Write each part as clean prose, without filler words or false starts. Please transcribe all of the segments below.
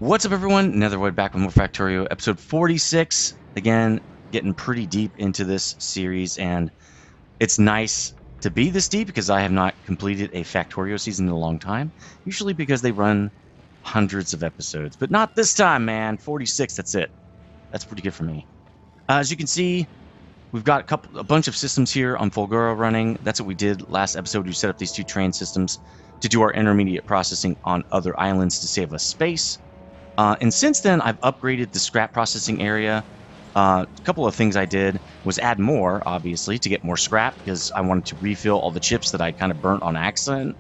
What's up, everyone? Netherwood back with more Factorio, episode 46. Again, getting pretty deep into this series, and it's nice to be this deep because I have not completed a Factorio season in a long time. Usually because they run hundreds of episodes, but not this time, man. 46, that's it. That's pretty good for me. As you can see, we've got a bunch of systems here on Fulgura running. That's what we did last episode. We set up these two train systems to do our intermediate processing on other islands to save us space. And since then, I've upgraded the scrap processing area. A couple of things I did was add more, obviously, to get more scrap because I wanted to refill all the chips that I kind of burnt on accident.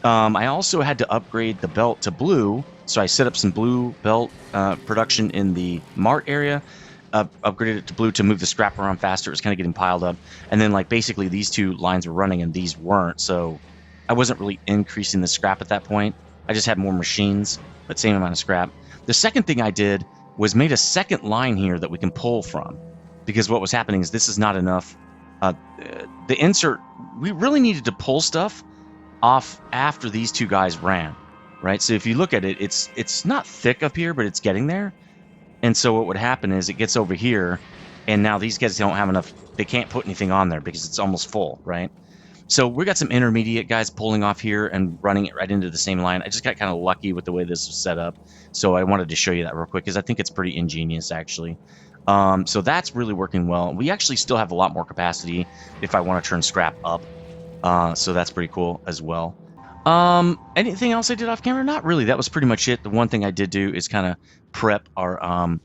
I also had to upgrade the belt to blue, so I set up some blue belt production in the mart area. Upgraded it to blue to move the scrap around faster. It was kind of getting piled up. And then, like, basically these two lines were running and these weren't, so I wasn't really increasing the scrap at that point. I just had more machines, but same amount of scrap. The second thing I did was made a second line here that we can pull from, because what was happening is this is not enough. The insert, we really needed to pull stuff off after these two guys ran, right? So if you look at it, it's not thick up here, but it's getting there. And so what would happen is it gets over here, and now these guys don't have enough. They can't put anything on there because it's almost full, right? So we got some intermediate guys pulling off here and running it right into the same line. I just got kind of lucky with the way this was set up. So I wanted to show you that real quick because I think it's pretty ingenious, actually. So that's really working well. We actually still have a lot more capacity if I want to turn scrap up. So that's pretty cool as well. Anything else I did off camera? Not really. That was pretty much it. The one thing I did do is kind of prep our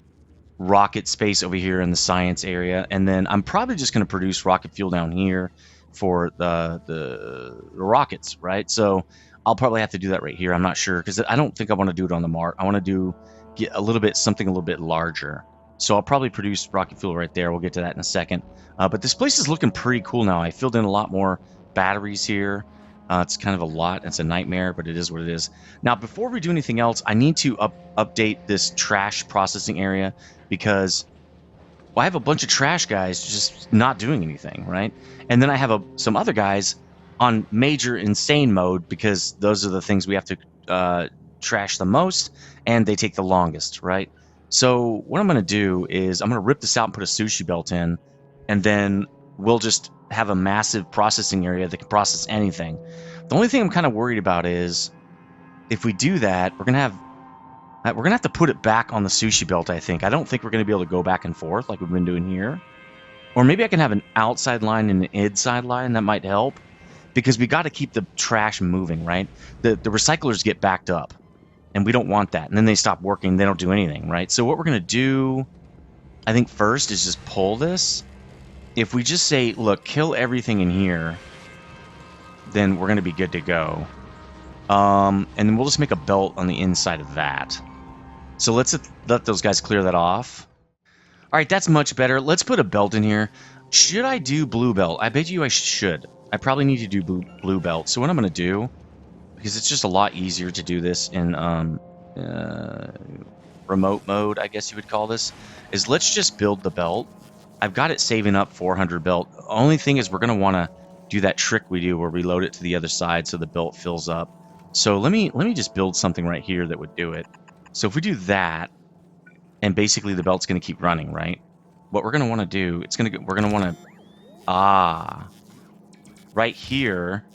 rocket space over here in the science area. And then I'm probably just going to produce rocket fuel down here for the rockets, right? So I'll probably have to do that right here. I'm not sure because I don't think I want to do it on the mart. I want to get a little bit something a little bit larger. So I'll probably produce rocket fuel right there. We'll get to that in a second. But this place is looking pretty cool now. I filled in a lot more batteries here. It's kind of a lot. It's a nightmare, but it is what it is. Now, before we do anything else, I need to update this trash processing area because I have a bunch of trash guys just not doing anything, right? And then I have some other guys on major insane mode because those are the things we have to trash the most, and they take the longest, right? So what I'm going to do is I'm going to rip this out and put a sushi belt in, and then we'll just have a massive processing area that can process anything. The only thing I'm kind of worried about is if we do that, we're going to have to put it back on the sushi belt, I think. I don't think we're going to be able to go back and forth like we've been doing here. Or maybe I can have an outside line and an inside line. That might help. Because we got to keep the trash moving, right? The recyclers get backed up. And we don't want that. And then they stop working. They don't do anything, right? So what we're going to do, I think first, is just pull this. If we just say, look, kill everything in here, then we're going to be good to go. And then we'll just make a belt on the inside of that. So let's let those guys clear that off. All right, that's much better. Let's put a belt in here. Should I do blue belt? I bet you I should. I probably need to do blue belt. So what I'm going to do, because it's just a lot easier to do this in remote mode, I guess you would call this, is let's just build the belt. I've got it saving up 400 belt. The only thing is we're going to want to do that trick we do where we load it to the other side so the belt fills up. So let me just build something right here that would do it. So if we do that, and basically the belt's going to keep running, right? What we're going to want to do, we're going to want to, right here,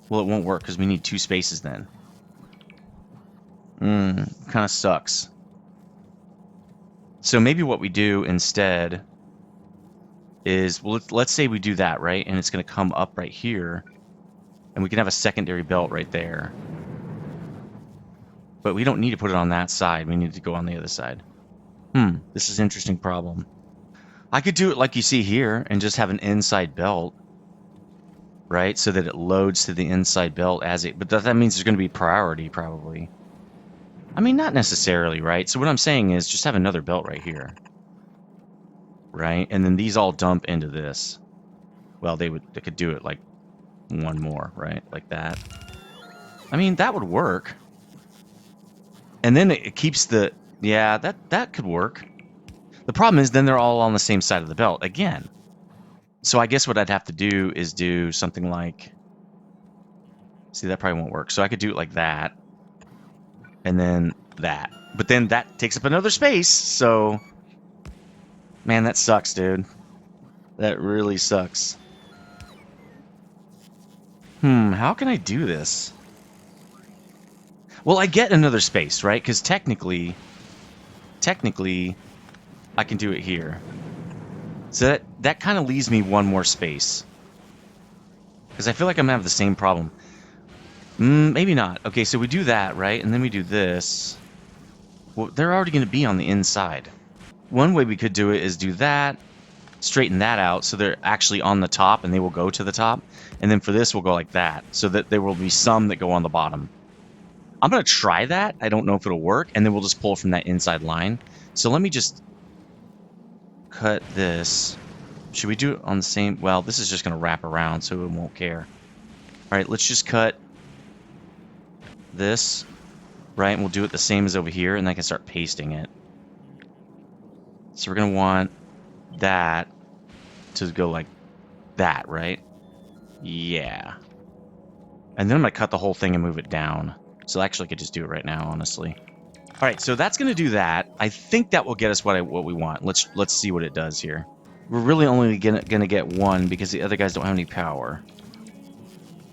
well, it won't work because we need two spaces then. Kind of sucks. So maybe what we do instead is, well, let's say we do that, right? And it's going to come up right here, and we can have a secondary belt right there. But we don't need to put it on that side. We need to go on the other side. This is an interesting problem. I could do it like you see here and just have an inside belt, right? So that it loads to the inside belt as it... But that means there's going to be priority, probably. I mean, not necessarily, right? So what I'm saying is just have another belt right here. Right? And then these all dump into this. Well, they could do it like one more, right? Like that. I mean, that would work. And then it keeps the... Yeah, that could work. The problem is then they're all on the same side of the belt again. So I guess what I'd have to do is do something like... See, that probably won't work. So I could do it like that. And then that. But then that takes up another space, so... Man, that sucks, dude. That really sucks. How can I do this? Well, I get another space, right? Because technically, I can do it here. So that kind of leaves me one more space. Because I feel like I'm going to have the same problem. Maybe not. Okay, so we do that, right? And then we do this. Well, they're already going to be on the inside. One way we could do it is do that, straighten that out, so they're actually on the top, and they will go to the top. And then for this, we'll go like that, so that there will be some that go on the bottom. I'm going to try that. I don't know if it'll work, and then we'll just pull from that inside line. So let me just cut this. Should we do it on the same? Well, this is just going to wrap around, so it won't care. All right, let's just cut this, right? And we'll do it the same as over here, and then I can start pasting it. So we're going to want that to go like that, right? Yeah. And then I'm going to cut the whole thing and move it down. So actually I could just do it right now, honestly. All right, so that's going to do that. I think that will get us what we want. Let's see what it does here. We're really only going to get one because the other guys don't have any power.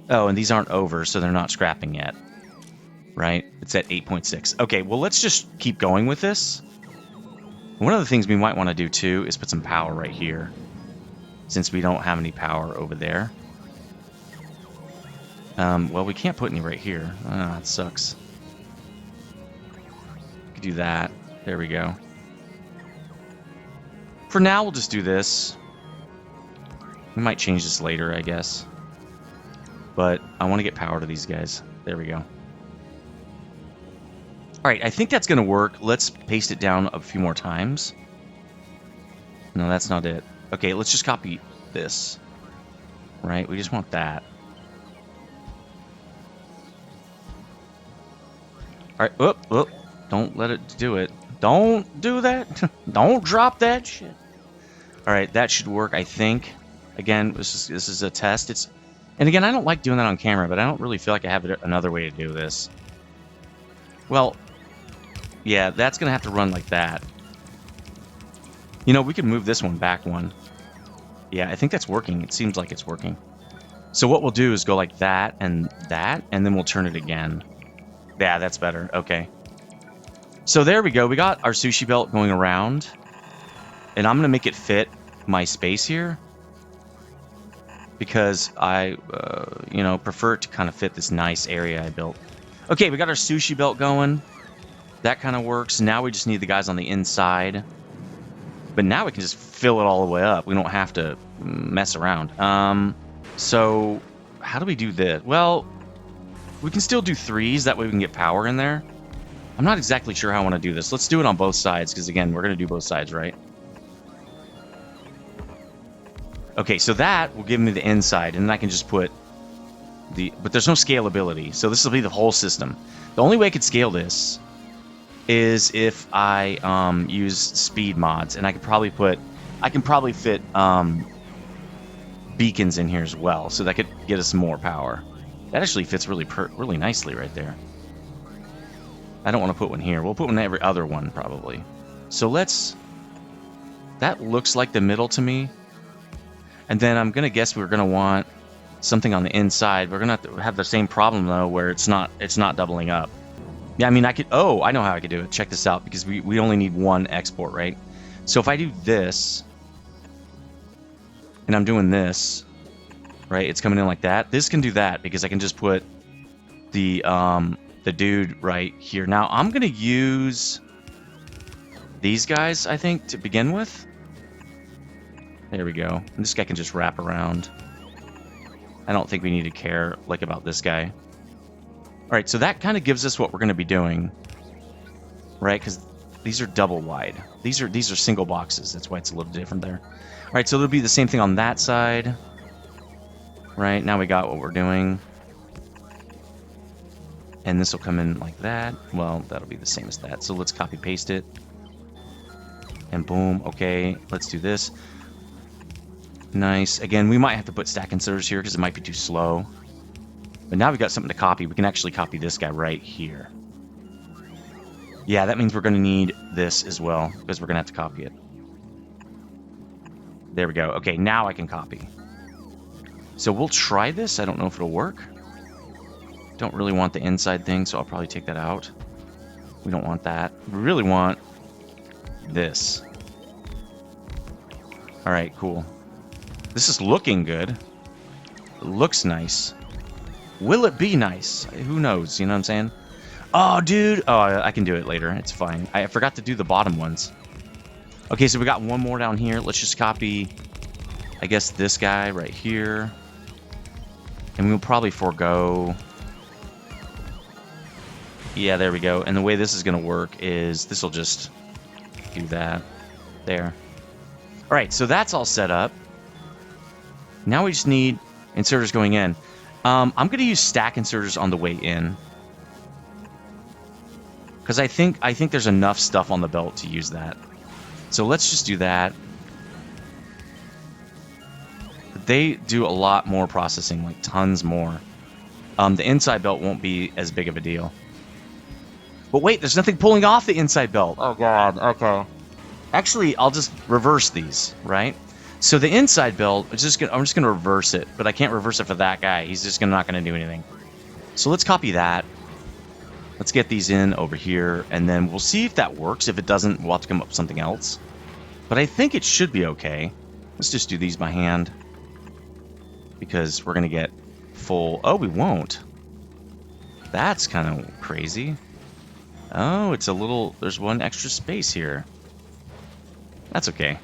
Oh, and these aren't over, so they're not scrapping yet. Right? It's at 8.6. Okay, well, let's just keep going with this. One of the things we might want to do, too, is put some power right here, since we don't have any power over there. Well, we can't put any right here. Ah, that sucks. We could do that. There we go. For now, we'll just do this. We might change this later, I guess. But I want to get power to these guys. There we go. Alright, I think that's going to work. Let's paste it down a few more times. No, that's not it. Okay, let's just copy this. Right, we just want that. Alright, whoop. Don't let it do it. Don't do that. Don't drop that shit. Alright, that should work, I think. Again, this is a test. And again, I don't like doing that on camera, but I don't really feel like I have another way to do this. Well, yeah, that's going to have to run like that. You know, we could move this one back one. Yeah, I think that's working. It seems like it's working. So what we'll do is go like that, and then we'll turn it again. Yeah, that's better. Okay. So there we go. We got our sushi belt going around. And I'm going to make it fit my space here. Because I, you know, prefer it to kind of fit this nice area I built. Okay, we got our sushi belt going. That kind of works. Now we just need the guys on the inside. But now we can just fill it all the way up. We don't have to mess around. So how do we do this? Well, we can still do threes. That way we can get power in there. I'm not exactly sure how I want to do this. Let's do it on both sides. Because, again, we're going to do both sides, right? Okay, so that will give me the inside. And then I can just put but there's no scalability. So this will be the whole system. The only way I could scale this is if I use speed mods, and I can probably fit beacons in here as well, so that could get us more power. That actually fits really nicely right there. I don't want to put one here. We'll put one in every other one probably. So that looks like the middle to me. And then I'm gonna guess we're gonna want something on the inside. We're gonna have the same problem though, where it's not doubling up. Yeah, I mean, I know how I could do it. Check this out, because we only need one export, right? So if I do this, and I'm doing this, right? It's coming in like that. This can do that because I can just put the dude right here. Now I'm gonna use these guys, I think, to begin with. There we go. And this guy can just wrap around. I don't think we need to care about this guy. All right, so that kind of gives us what we're going to be doing, right? Because these are double wide. These are single boxes. That's why it's a little different there. All right, so it'll be the same thing on that side, right? Now we got what we're doing, and this will come in like that. Well, that'll be the same as that. So let's copy paste it, and boom. Okay, let's do this. Nice. Again, we might have to put stack inserters here because it might be too slow. But now we've got something to copy. We can actually copy this guy right here. Yeah, that means we're going to need this as well, because we're going to have to copy it. There we go. Okay, now I can copy. So we'll try this. I don't know if it'll work. Don't really want the inside thing, so I'll probably take that out. We don't want that. We really want this. All right, cool. This is looking good. It looks nice. Will it be nice? Who knows? You know what I'm saying? Oh, dude. Oh, I can do it later. It's fine. I forgot to do the bottom ones. Okay, so we got one more down here. Let's just copy, I guess, this guy right here. And we'll probably forego... Yeah, there we go. And the way this is going to work is this will just do that. There. All right, so that's all set up. Now we just need inserters going in. I'm going to use stack inserters on the way in. Because I think there's enough stuff on the belt to use that. So let's just do that. They do a lot more processing, like tons more. The inside belt won't be as big of a deal. But wait, there's nothing pulling off the inside belt. Oh, God. Okay. Actually, I'll just reverse these, right? So the inside belt, I'm just gonna reverse it, but I can't reverse it for that guy. He's just not gonna do anything. So let's copy that. Let's get these in over here, and then we'll see if that works. If it doesn't, we'll have to come up with something else. But I think it should be okay. Let's just do these by hand, because we're gonna get full... Oh, we won't. That's kind of crazy. Oh, it's a little... There's one extra space here. That's okay.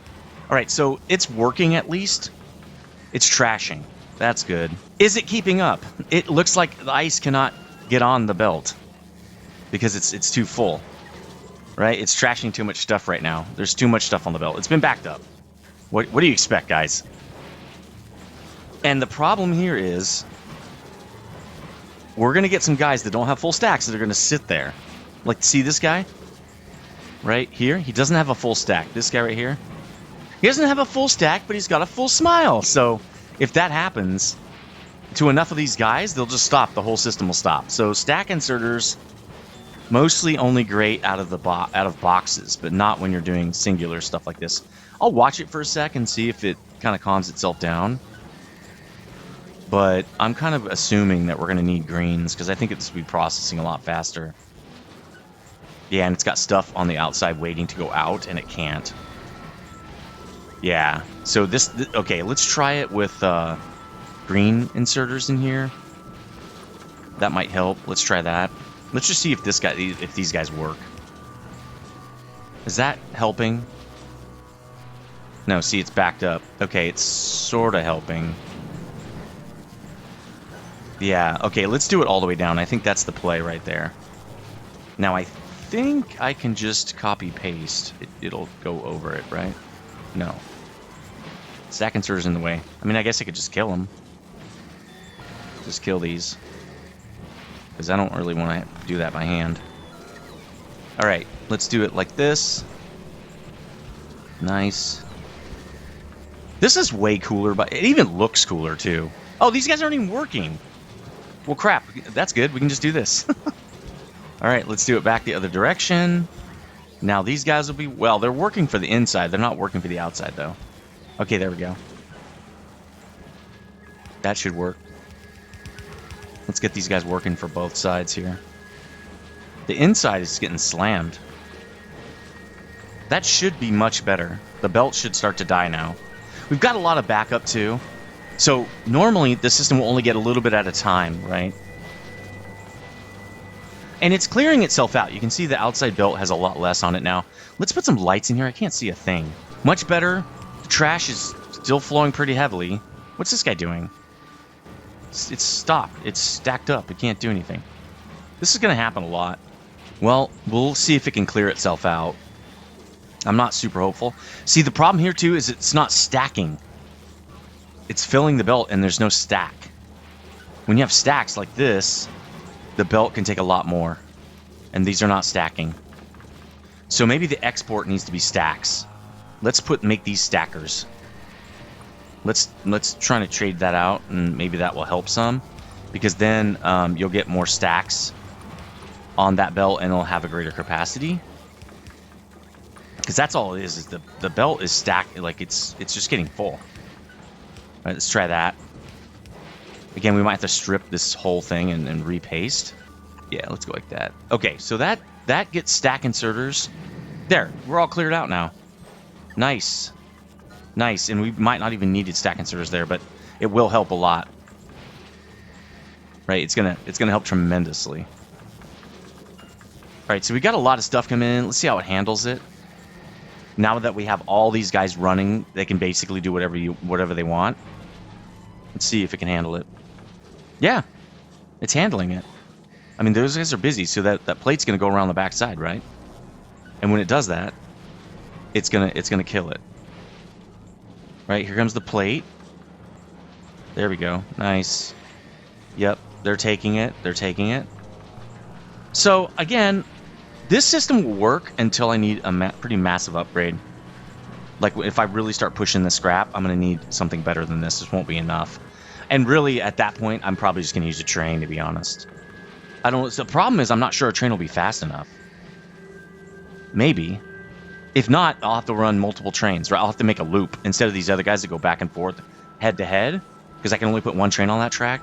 All right, so it's working at least. It's trashing. That's good. Is it keeping up? It looks like the ice cannot get on the belt because it's too full, right? It's trashing too much stuff right now. There's too much stuff on the belt. It's been backed up. What do you expect, guys? And the problem here is we're going to get some guys that don't have full stacks that are going to sit there. Like, see this guy? Right here? He doesn't have a full stack. This guy right here? He doesn't have a full stack, but he's got a full smile. So if that happens to enough of these guys, they'll just stop. The whole system will stop. So stack inserters, mostly only great out of boxes, but not when you're doing singular stuff like this. I'll watch it for a sec and see if it kind of calms itself down. But I'm kind of assuming that we're going to need greens because I think it's going to be processing a lot faster. Yeah, and it's got stuff on the outside waiting to go out, and it can't. Yeah, so this okay, let's try it with green inserters in here. That might help. Let's try that. Let's just see if these guys work. Is that helping? No, see, it's backed up. Okay, it's sort of helping. Yeah, okay, let's do it all the way down. I think that's the play right there. Now, I think I can just copy-paste. It'll go over it, right? No. Stack inserter's in the way. I mean, I guess I could just kill them. Just kill these. Because I don't really want to do that by hand. Alright, let's do it like this. Nice. This is way cooler, but it even looks cooler, too. Oh, these guys aren't even working. Well, crap. That's good. We can just do this. Alright, let's do it back the other direction. Now these guys will be... Well, they're working for the inside. They're not working for the outside, though. Okay, there we go. That should work. Let's get these guys working for both sides here. The inside is getting slammed. That should be much better. The belt should start to die now. We've got a lot of backup, too. So, normally, the system will only get a little bit at a time, right? And it's clearing itself out. You can see the outside belt has a lot less on it now. Let's put some lights in here. I can't see a thing. Much better. The trash is still flowing pretty heavily. What's this guy doing? It's stopped. It's stacked up. It can't do anything. This is going to happen a lot. Well, we'll see if it can clear itself out. I'm not super hopeful. See, the problem here, too, is it's not stacking. It's filling the belt, and there's no stack. When you have stacks like this, the belt can take a lot more. And these are not stacking. So maybe the export needs to be stacks. Let's make these stackers. Let's try to trade that out, and maybe that will help some. Because then you'll get more stacks. on that belt, and it'll have a greater capacity. Because that's all it is the belt is stacked, like it's just getting full. All right, let's try that. Again, we might have to strip this whole thing and repaste. Yeah, let's go like that. Okay, so that gets stack inserters. There, we're all cleared out now. Nice. Nice, and we might not even need stack inserters there, but it will help a lot. Right, it's gonna help tremendously. All right, so we got a lot of stuff coming in. Let's see how it handles it. Now that we have all these guys running, they can basically do whatever they want. Let's see if it can handle it. Yeah, it's handling it. I mean, those guys are busy, so that plate's gonna go around the backside, right? And when it does that, it's gonna kill it. Right, here comes the plate. There we go. Nice. Yep, they're taking it. They're taking it. So again, this system will work until I need a pretty massive upgrade. Like, if I really start pushing the scrap, I'm going to need something better than this. This won't be enough. And really, at that point, I'm probably just going to use a train, to be honest. I don't. So the problem is, I'm not sure a train will be fast enough. Maybe. If not, I'll have to run multiple trains. Right? I'll have to make a loop instead of these other guys that go back and forth, head to head, because I can only put one train on that track.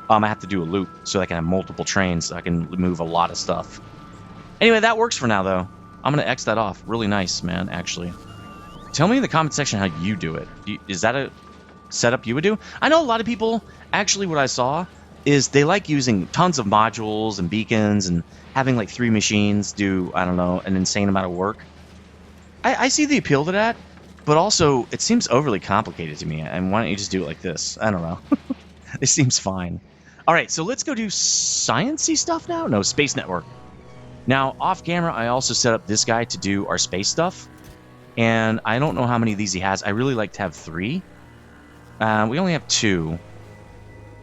I have to do a loop so I can have multiple trains, so I can move a lot of stuff. Anyway, that works for now, though. I'm going to X that off. Really nice, man, actually. Tell me in the comment section how you do it. Is that a setup you would do? I know a lot of people, actually what I saw is they like using tons of modules and beacons and having like 3 machines do, I don't know, an insane amount of work. I see the appeal to that, but also it seems overly complicated to me. And why don't you just do it like this? I don't know. It seems fine. All right, so let's go do science-y stuff now? No, space network. Now, off camera, I also set up this guy to do our space stuff. And I don't know how many of these he has. I really like to have 3. We only have 2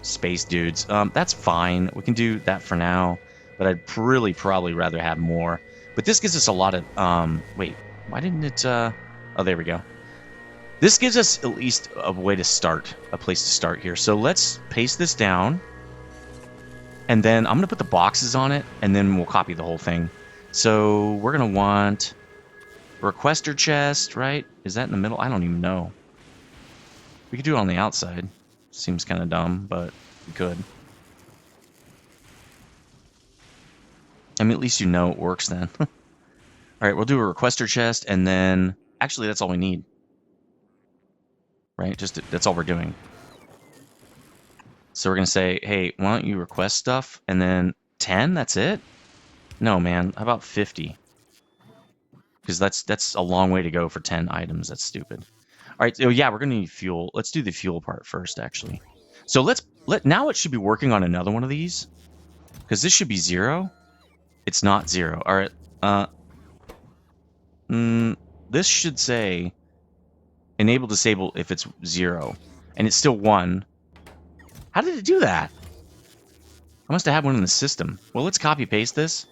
space dudes. That's fine. We can do that for now. But I'd really probably rather have more. But this gives us a lot of... wait, why didn't it... Oh, there we go. This gives us at least a way to start. A place to start here. So let's paste this down. And then I'm going to put the boxes on it, and then we'll copy the whole thing. So we're going to want requester chest, right? Is that in the middle? I don't even know. We could do it on the outside. Seems kind of dumb, but we could. I mean, at least you know it works then. All right, we'll do a requester chest, and then... Actually, that's all we need. Right? Just that's all we're doing. So we're going to say, hey, why don't you request stuff? And then 10? That's it? No, man. How about 50? Because that's a long way to go for 10 items. That's stupid. All right. So yeah, we're going to need fuel. Let's do the fuel part first, actually. So now it should be working on another one of these. Because this should be 0. It's not 0. All right. This should say enable disable if it's 0. And it's still 1. How did it do that? I must have had one in the system. Well, let's copy paste this.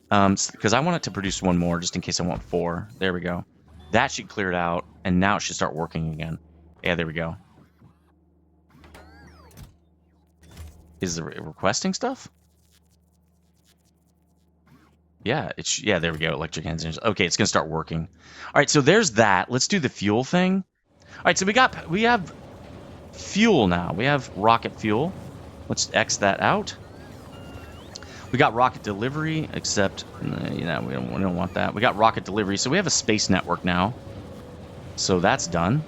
Because I want it to produce 1 more, just in case I want 4. There we go. That should clear it out, and now it should start working again. Yeah, there we go. Is it requesting stuff? Yeah, yeah, there we go. Electric engines. Okay, it's gonna start working. All right, so there's that. Let's do the fuel thing. All right, so we have fuel now. We have rocket fuel. Let's X that out. We got rocket delivery, except you know, we don't want that. We got rocket delivery, so we have a space network now. So that's done.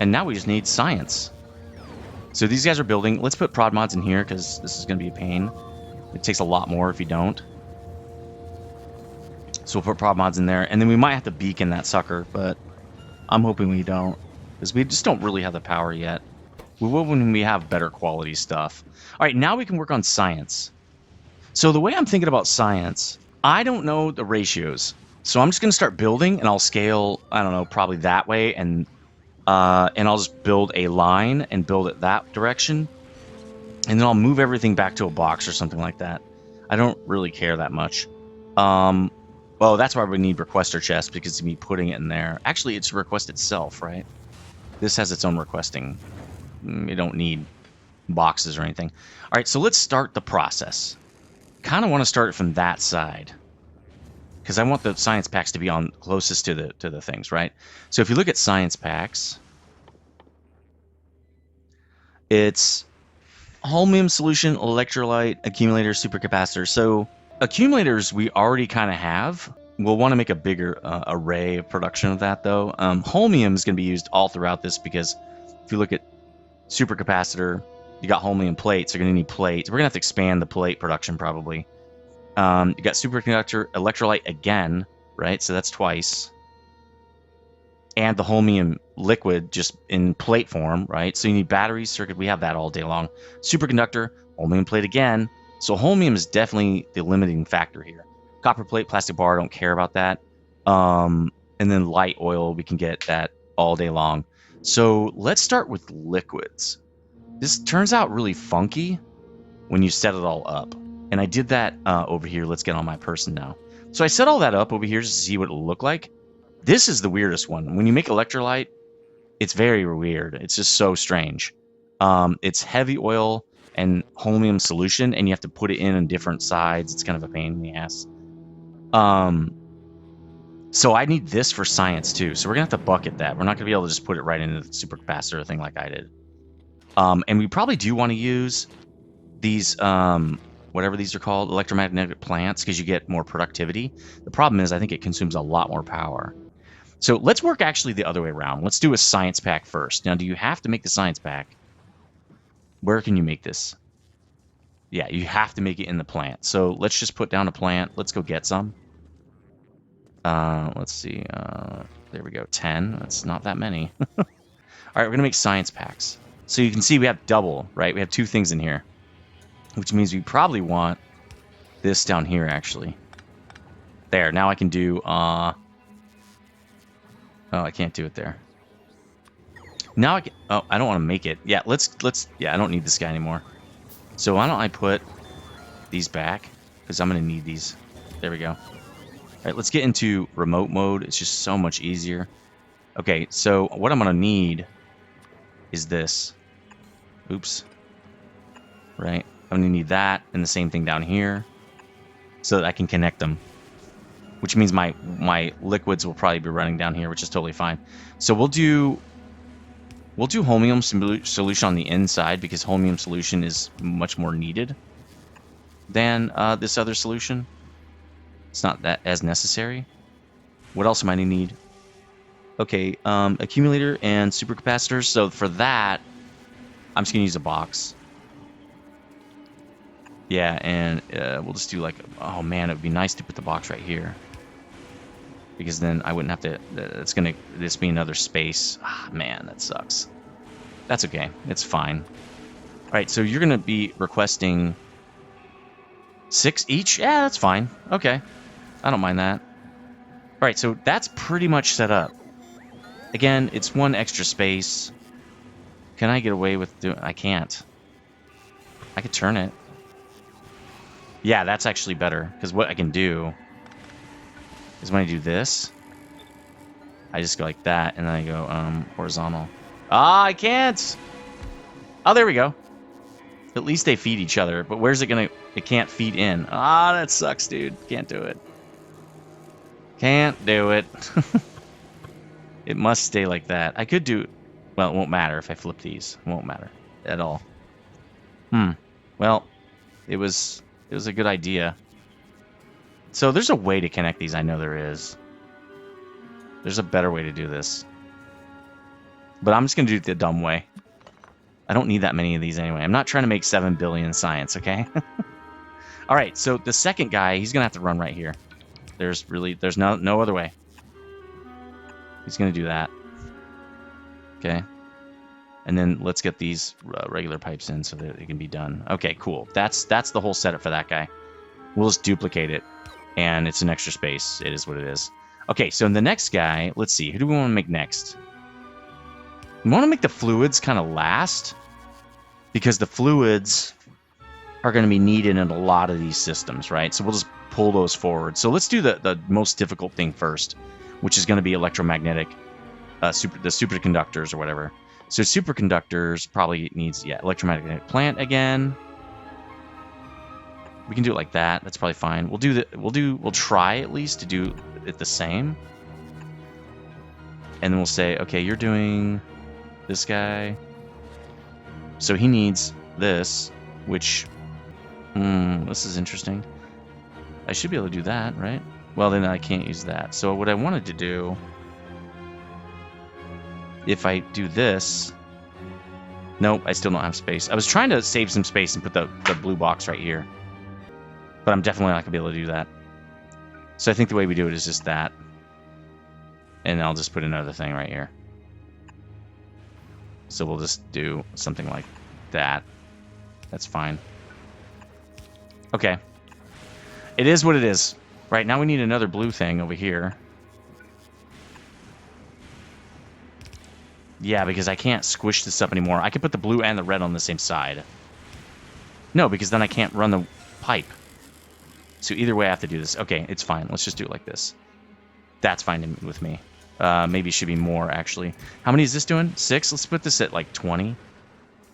And now we just need science. So these guys are building. Let's put prod mods in here because this is going to be a pain. It takes a lot more if you don't. So we'll put prod mods in there, and then we might have to beacon that sucker, but I'm hoping we don't, because we just don't really have the power yet. We will when we have better quality stuff. All right, now we can work on science. So the way I'm thinking about science, I don't know the ratios. So I'm just going to start building, and I'll scale, I don't know, probably that way, and I'll just build a line and build it that direction. And then I'll move everything back to a box or something like that. I don't really care that much. Well, that's why we need requester chest, because of me putting it in there. Actually, it's request itself, right? This has its own requesting. You don't need boxes or anything. All right, so let's start the process. kind of want to start from that side, because I want the science packs to be on closest to the things, right? So if you look at science packs, it's holmium solution, electrolyte, accumulator, supercapacitor. So accumulators we already kind of have. We'll want to make a bigger array of production of that, though. Holmium is going to be used all throughout this, because if you look at supercapacitor, you got holmium plates. You're going to need plates. We're going to have to expand the plate production probably. You got superconductor, electrolyte again, right? So that's twice. And the holmium liquid just in plate form, right? So you need batteries, circuit. We have that all day long. Superconductor, holmium plate again. So holmium is definitely the limiting factor here. Copper plate, plastic bar, don't care about that. And then light oil, we can get that all day long. So let's start with liquids. This turns out really funky when you set it all up. And I did that over here. Let's get on my person now. So I set all that up over here just to see what it will look like. This is the weirdest one. When you make electrolyte, it's very weird. It's just so strange. It's heavy oil and holmium solution, and you have to put it in on different sides. It's kind of a pain in the ass. So I need this for science too. So we're going to have to bucket that. We're not going to be able to just put it right into the supercapacitor thing like I did. And we probably do want to use these, whatever these are called, electromagnetic plants, because you get more productivity. The problem is I think it consumes a lot more power. So let's work actually the other way around. Let's do a science pack first. Now, do you have to make the science pack? Where can you make this? Yeah, you have to make it in the plant. So let's just put down a plant. Let's go get some. Let's see. There we go. 10. That's not that many. All right, we're going to make science packs. So you can see we have double, right? We have two things in here, which means we probably want this down here, actually. There. Now I can do... Oh, I can't do it there. Now I can... Oh, I don't want to make it. Yeah, let's... Yeah, I don't need this guy anymore. So why don't I put these back? Because I'm going to need these. There we go. All right, let's get into remote mode. It's just so much easier. Okay, so what I'm going to need is this. Oops. Right. I'm going to need that and the same thing down here so that I can connect them. Which means my liquids will probably be running down here, which is totally fine. So we'll do holmium solution on the inside, because holmium solution is much more needed than this other solution. It's not that as necessary. What else am I going to need? Okay, accumulator and supercapacitors. So for that, I'm just going to use a box. Yeah, and we'll just do like... Oh man, it would be nice to put the box right here, because then I wouldn't have to... It's going to this be another space. Ah, man, that sucks. That's okay. It's fine. All right, so you're going to be requesting 6 each? Yeah, that's fine. Okay. I don't mind that. All right, so that's pretty much set up. Again, it's one extra space. Can I get away with doing... I can't. I could turn it. Yeah, that's actually better, because what I can do is when I do this, I just go like that, and then I go horizontal. Ah, I can't! Oh, there we go. At least they feed each other, but where's it gonna... It can't feed in. Ah, that sucks, dude. Can't do it. Can't do it. It must stay like that. I could do... Well, it won't matter if I flip these. It won't matter at all. Well, it was a good idea. So there's a way to connect these. I know there is. There's a better way to do this. But I'm just going to do it the dumb way. I don't need that many of these anyway. I'm not trying to make 7 billion science, okay? All right, so the second guy, he's going to have to run right here. There's no other way. He's going to do that. Okay. And then let's get these regular pipes in so that it can be done. Okay, cool. That's the whole setup for that guy. We'll just duplicate it, and it's an extra space. It is what it is. Okay, so in the next guy, let's see. Who do we want to make next? We want to make the fluids kind of last, because the fluids are going to be needed in a lot of these systems, right? So we'll just pull those forward. So let's do the most difficult thing first, which is going to be electromagnetic, the superconductors or whatever. So superconductors probably needs, yeah, electromagnetic plant again. We can do it like that. That's probably fine. We'll try at least to do it the same. And then we'll say, okay, you're doing this guy. So he needs this, which, this is interesting. I should be able to do that, right? Well, then I can't use that. So what I wanted to do, if I do this, nope, I still don't have space. I was trying to save some space and put the blue box right here. But I'm definitely not going to be able to do that. So I think the way we do it is just that. And I'll just put another thing right here. So we'll just do something like that. That's fine. Okay. It is what it is. Right, now we need another blue thing over here. Yeah, because I can't squish this up anymore. I can put the blue and the red on the same side. No, because then I can't run the pipe. So either way I have to do this. Okay, it's fine. Let's just do it like this. That's fine with me. Maybe it should be more, actually. How many is this doing? 6? Let's put this at, like, 20.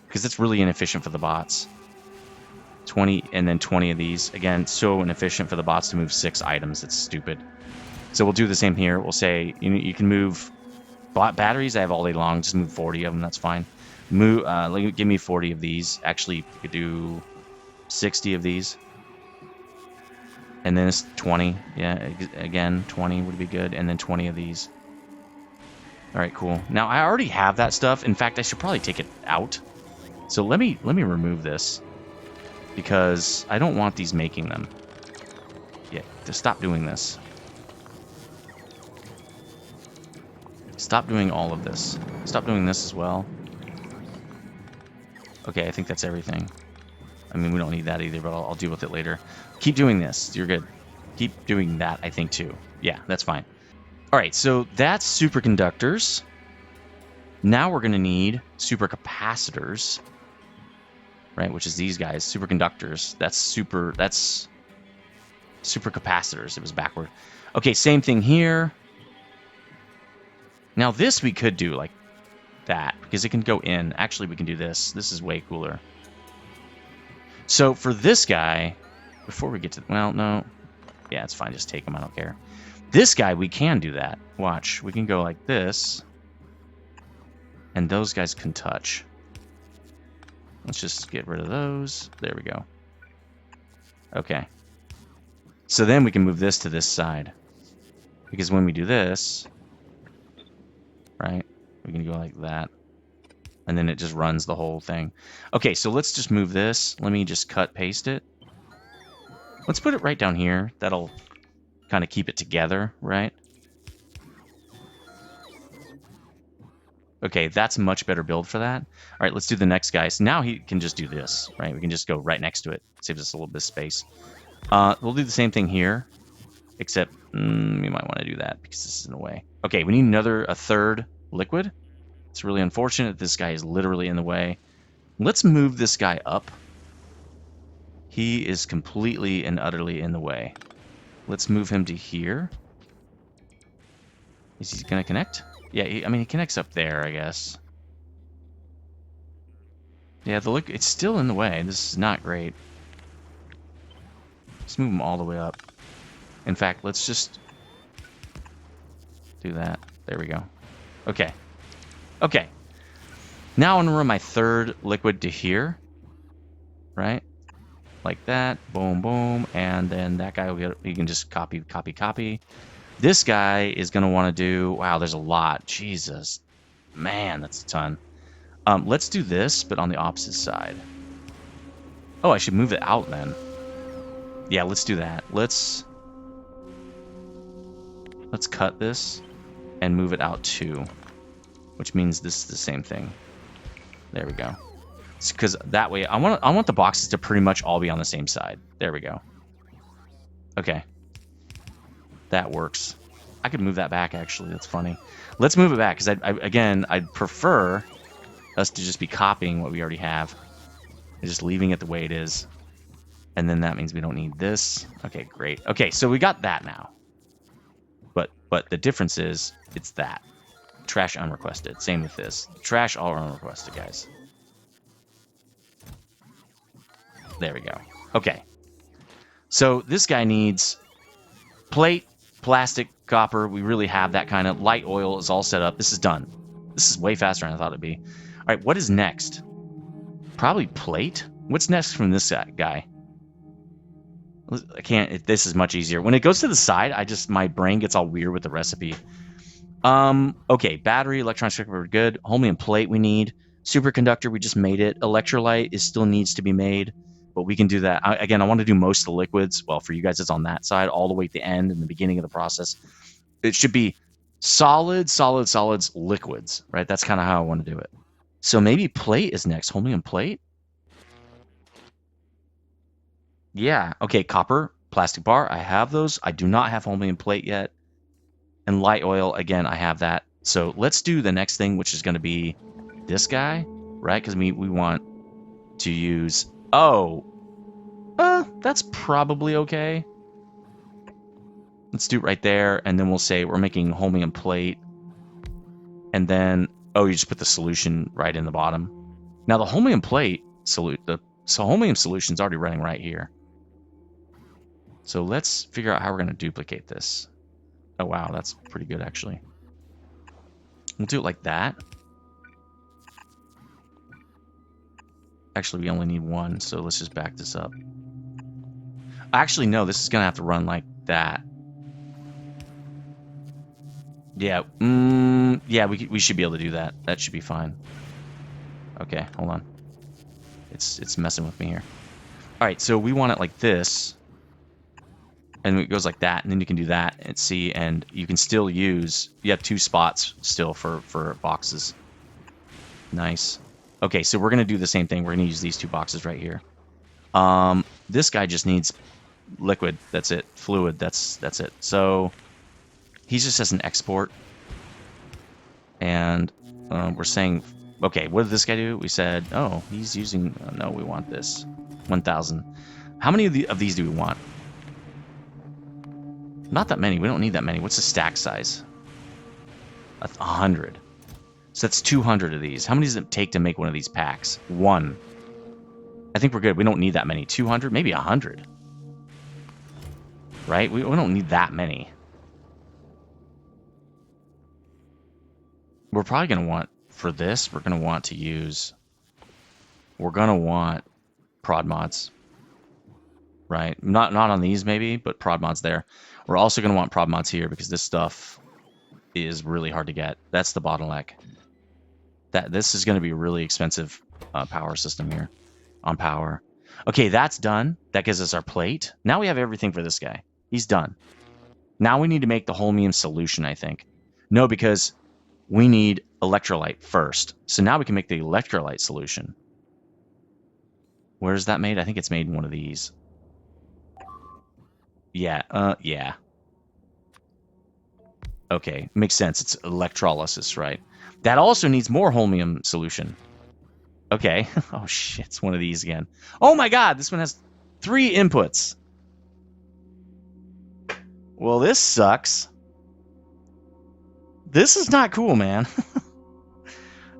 Because it's really inefficient for the bots. 20, and then 20 of these. Again, so inefficient for the bots to move 6 items. It's stupid. So we'll do the same here. We'll say, you can move batteries. I have all day long. Just move 40 of them. That's fine. Give me 40 of these. Actually, you could do 60 of these. And then it's 20. Yeah, again, 20 would be good. And then 20 of these. All right, cool. Now, I already have that stuff. In fact, I should probably take it out. So let me remove this. Because I don't want these making them. Yeah, to stop doing this. Stop doing all of this. Stop doing this as well. Okay, I think that's everything. I mean, we don't need that either, but I'll deal with it later. Keep doing this. You're good. Keep doing that, I think, too. Yeah, that's fine. All right, so that's superconductors. Now we're going to need supercapacitors, right? Which is these guys, superconductors. That's supercapacitors. It was backward. Okay, same thing here. Now this we could do like that because it can go in. Actually, we can do this. This is way cooler. So for this guy, before we get to, well, no. Yeah, it's fine. Just take him. I don't care. This guy, we can do that. Watch. We can go like this. And those guys can touch. Let's just get rid of those. There we go. Okay. So then we can move this to this side. Because when we do this, right, we can go like that. And then it just runs the whole thing. Okay, so let's just move this. Let me just cut, paste it. Let's put it right down here. That'll kind of keep it together, right? Okay, that's a much better build for that. All right, let's do the next guy. So now he can just do this, right? We can just go right next to it. Saves us a little bit of space. We'll do the same thing here, except we might want to do that because this is in the way. Okay, we need a third liquid. It's really unfortunate this guy is literally in the way. Let's move this guy up. He is completely and utterly in the way. Let's move him to here. Is he going to connect? Yeah, I mean, he connects up there, I guess. Yeah, it's still in the way. This is not great. Let's move him all the way up. In fact, let's just do that. There we go. Okay. Okay. Now I'm going to run my third liquid to here. Right? Like that. Boom, boom. And then that guy will get, you can just copy, copy, copy. This guy is going to want to do, wow, there's a lot. Jesus. Man, that's a ton. Let's do this, but on the opposite side. Oh, I should move it out then. Yeah, let's do that. Let's cut this and move it out too, which means this is the same thing. There we go. Because that way, I want the boxes to pretty much all be on the same side. There we go. Okay. That works. I could move that back, actually. That's funny. Let's move it back, because, again, I'd prefer us to just be copying what we already have. And just leaving it the way it is. And then that means we don't need this. Okay, great. Okay, so we got that now. But the difference is, it's that. Trash unrequested. Same with this. Trash all unrequested, guys. There we go. Okay. So this guy needs plate, plastic, copper. We really have that kind of. Light oil is all set up. This is done. This is way faster than I thought it'd be. All right, what is next? Probably plate. What's next from this guy? I can't. This is much easier. When it goes to the side, my brain gets all weird with the recipe. Okay, battery, electron circuit, we're good. Holmium plate we need. Superconductor, we just made it. Electrolyte still needs to be made, but we can do that. Again, I want to do most of the liquids. Well, for you guys, it's on that side, all the way at the end in the beginning of the process. It should be solids, liquids, right? That's kind of how I want to do it. So maybe plate is next. Holmium plate? Yeah, okay, copper, plastic bar, I have those. I do not have holmium plate yet. And light oil, again, I have that. So let's do the next thing, which is going to be this guy, right? Because we want to use... Oh! That's probably okay. Let's do it right there, and then we'll say we're making holmium plate. And then... Oh, you just put the solution right in the bottom. Now, the holmium plate... So holmium solution's already running right here. So let's figure out how we're going to duplicate this. Oh, wow, that's pretty good, actually. We'll do it like that. Actually, we only need one, so let's just back this up. Actually, no, this is going to have to run like that. Yeah, yeah, we should be able to do that. That should be fine. Okay, hold on. It's messing with me here. All right, so we want it like this. And it goes like that, and then you can do that and see, and you can still use... You have 2 spots still for boxes. Nice. Okay, so we're going to do the same thing. We're going to use these 2 boxes right here. This guy just needs liquid. That's it. Fluid. That's it. So he just has an export. And we're saying... Okay, what did this guy do? We said, oh, he's using... no, we want this. 1,000. How many of these do we want? Not that many. We don't need that many. What's the stack size? 100. So that's 200 of these. How many does it take to make one of these packs? 1. I think we're good. We don't need that many. 200? Maybe 100. Right? We don't need that many. We're probably going to want, for this, we're going to want to use... We're going to want prod mods. Right? Not on these, maybe, but prod mods there. We're also going to want prod mods here because this stuff is really hard to get. That's the bottleneck. This is going to be a really expensive power system here on power. Okay, that's done. That gives us our plate. Now we have everything for this guy. He's done. Now we need to make the holmium solution, I think. No, because we need electrolyte first. So now we can make the electrolyte solution. Where's that made? I think it's made in one of these. Yeah, yeah. Okay, makes sense. It's electrolysis, right? That also needs more holmium solution. Okay. Oh, shit. It's one of these again. Oh, my God. This one has 3 inputs. Well, this sucks. This is not cool, man.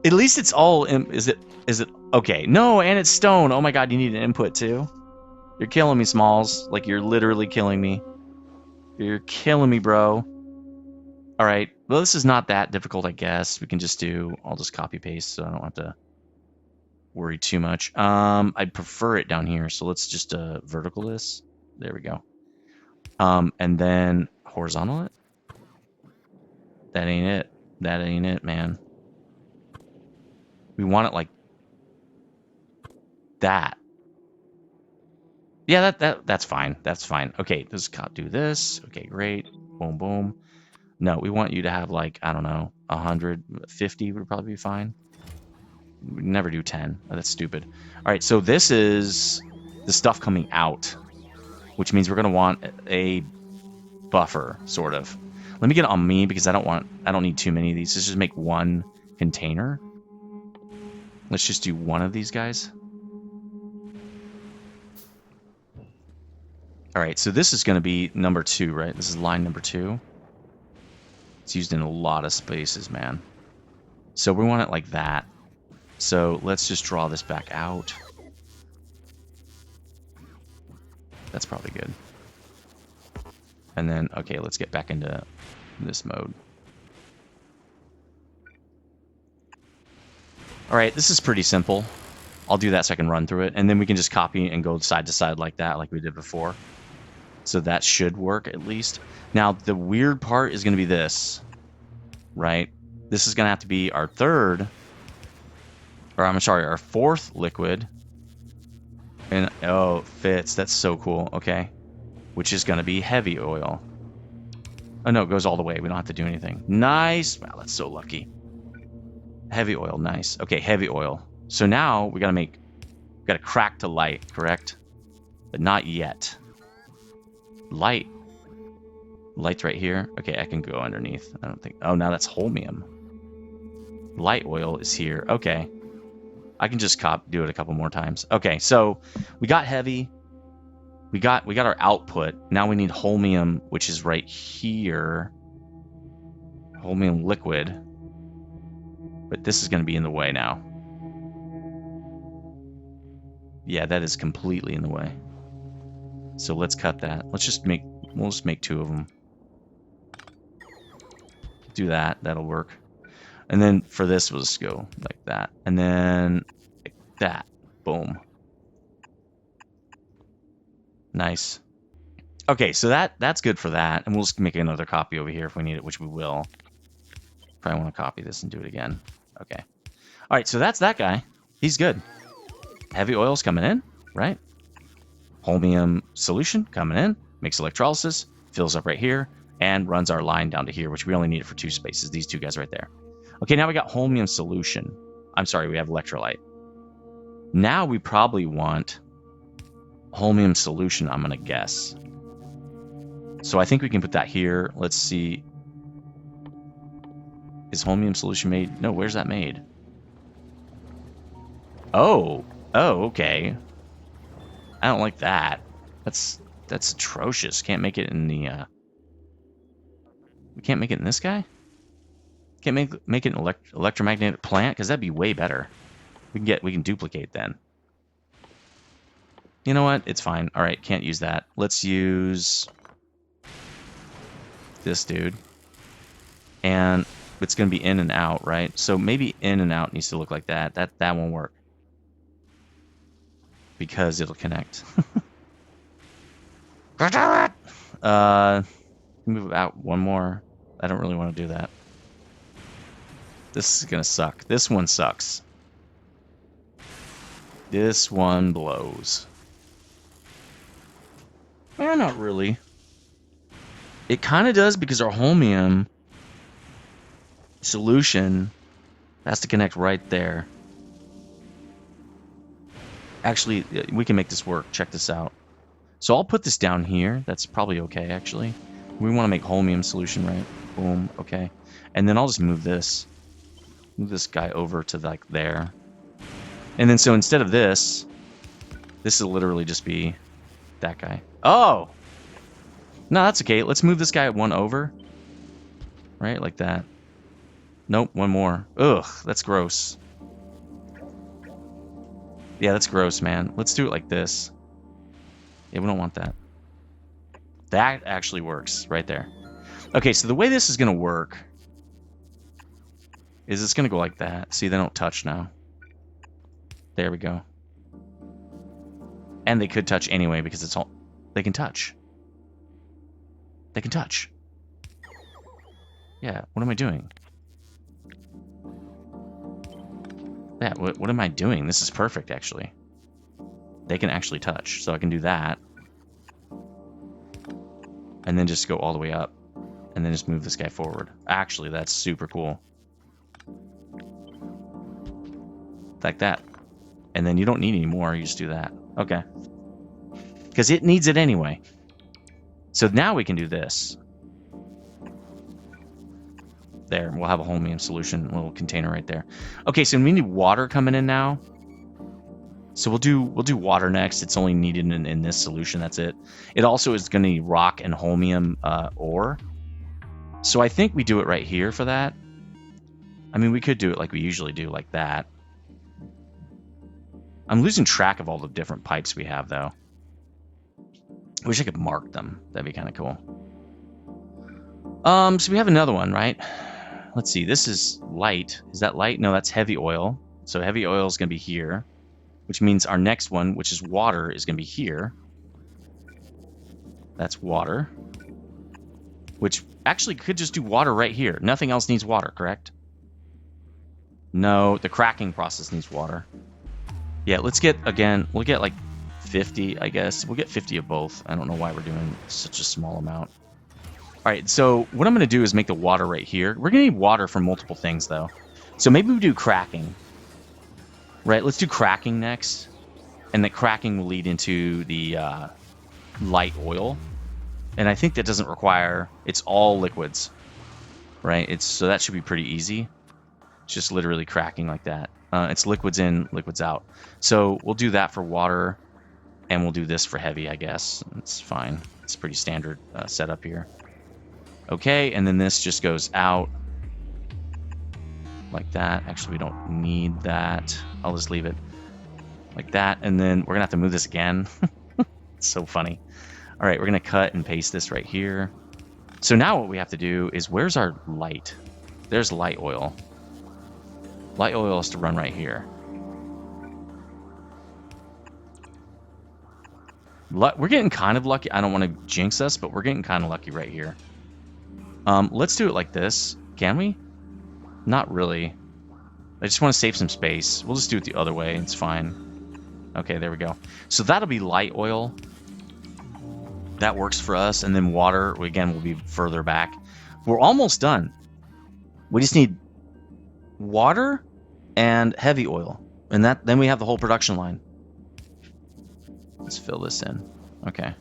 At least it's all... Is it... Okay. No, and it's stone. Oh, my God. You need an input, too? You're killing me, Smalls. Like, you're literally killing me. You're killing me, bro. All right. Well, this is not that difficult, I guess. We can just do... I'll just copy-paste so I don't have to worry too much. I'd prefer it down here, so let's just vertical this. There we go. And then horizontal it. That ain't it. That ain't it, man. We want it like that. Yeah, that's fine. That's fine. Okay, let's do this. Okay, great. Boom, boom. No, we want you to have like, I don't know, 150 would probably be fine. We'd never do 10. Oh, that's stupid. All right, so this is the stuff coming out, which means we're going to want a buffer, sort of. Let me get it on me because I don't need too many of these. Let's just make one container. Let's just do one of these guys. All right, so this is going to be number 2, right? This is line number 2. It's used in a lot of spaces, man. So we want it like that. So let's just draw this back out. That's probably good. And then, okay, let's get back into this mode. All right, this is pretty simple. I'll do that so I can run through it. And then we can just copy and go side to side like that, like we did before. So that should work at least. Now, the weird part is going to be this, right? This is going to have to be our third, or I'm sorry, our fourth liquid. And, oh, it fits. That's so cool. Okay. Which is going to be heavy oil. Oh, no, it goes all the way. We don't have to do anything. Nice. Wow, that's so lucky. Heavy oil, nice. Okay, heavy oil. So now we got to crack to light, correct? But not yet. Light. Light's right here. Okay, I can go underneath. I don't think... Oh, now that's holmium. Light oil is here. Okay. I can just do it a couple more times. Okay, so we got heavy. We got our output. Now we need holmium, which is right here. Holmium liquid. But this is going to be in the way now. Yeah, that is completely in the way. So let's cut that. We'll just make 2 of them. Do that. That'll work. And then for this, we'll just go like that. And then like that. Boom. Nice. Okay, so that's good for that. And we'll just make another copy over here if we need it, which we will. Probably want to copy this and do it again. Okay. All right, so that's that guy. He's good. Heavy oil's coming in, right? Holmium solution coming in. Makes electrolysis. Fills up right here. And runs our line down to here, which we only need it for 2 spaces. These 2 guys right there. Okay, now we got holmium solution. I'm sorry, we have electrolyte. Now we probably want holmium solution, I'm going to guess. So I think we can put that here. Let's see. Is holmium solution made? No, where's that made? Oh. Oh, okay. I don't like that. That's atrocious. Can't make it in the... We can't make it in this guy? Can't make it an electromagnetic plant? Because that'd be way better. We can duplicate then. You know what? It's fine. All right, can't use that. Let's use this dude. And it's going to be in and out, right? So maybe in and out needs to look like that. That won't work. Because it'll connect. Move out one more. I don't really want to do that. This is going to suck. This one sucks. This one blows. Eh, not really. It kind of does because our holmium solution has to connect right there. Actually, we can make this work. Check this out. So I'll put this down here. That's probably okay, actually. We want to make holmium solution, right? Boom. Okay. And then I'll just move this. Move this guy over to like there. And then so instead of this will literally just be that guy. Oh! No, that's okay. Let's move this guy one over. Right? Like that. Nope, one more. Ugh, that's gross. Yeah, that's gross, man. Let's do it like this. Yeah, we don't want that. That actually works right there. Okay, so the way this is going to work is it's going to go like that. See, they don't touch now. There we go. And they could touch anyway because it's all... They can touch. They can touch. Yeah, what am I doing? Yeah, what am I doing? This is perfect, actually. They can actually touch, so I can do that. And then just go all the way up. And then just move this guy forward. Actually, that's super cool. Like that. And then you don't need any more, you just do that. Okay. Because it needs it anyway. So now we can do this. There, we'll have a holmium solution, a little container right there. Okay, so we need water coming in now. So we'll do water next. It's only needed in this solution. That's it. It also is going to need rock and holmium ore. So I think we do it right here for that. I mean, we could do it like we usually do, like that. I'm losing track of all the different pipes we have, though. I wish I could mark them. That'd be kind of cool. So we have another one, right? Let's see. This is light. Is that light? No, that's heavy oil. So heavy oil is going to be here, which means our next one, which is water, is going to be here. That's water, which actually could just do water right here. Nothing else needs water, correct? No, the cracking process needs water. Yeah, let's get, again, we'll get like 50, I guess. We'll get 50 of both. I don't know why we're doing such a small amount. All right, so what I'm going to do is make the water right here. We're going to need water for multiple things, though. So maybe we do cracking. Right, let's do cracking next. And the cracking will lead into the light oil. And I think that doesn't require... It's all liquids. Right, so that should be pretty easy. It's just literally cracking like that. It's liquids in, liquids out. So we'll do that for water. And we'll do this for heavy, I guess. It's fine. It's pretty standard setup here. Okay, and then this just goes out like that. Actually, we don't need that. I'll just leave it like that. And then we're going to have to move this again. It's so funny. All right, we're going to cut and paste this right here. So now what we have to do is, where's our light? There's light oil. Light oil has to run right here. We're getting kind of lucky. I don't want to jinx us, but we're getting kind of lucky right here. Let's do it like this. Can we? Not really. I just want to save some space. We'll just do it the other way. It's fine. Okay, there we go. So that'll be light oil. That works for us. And then water, again, will be further back. We're almost done. We just need water and heavy oil. And then we have the whole production line. Let's fill this in. Okay.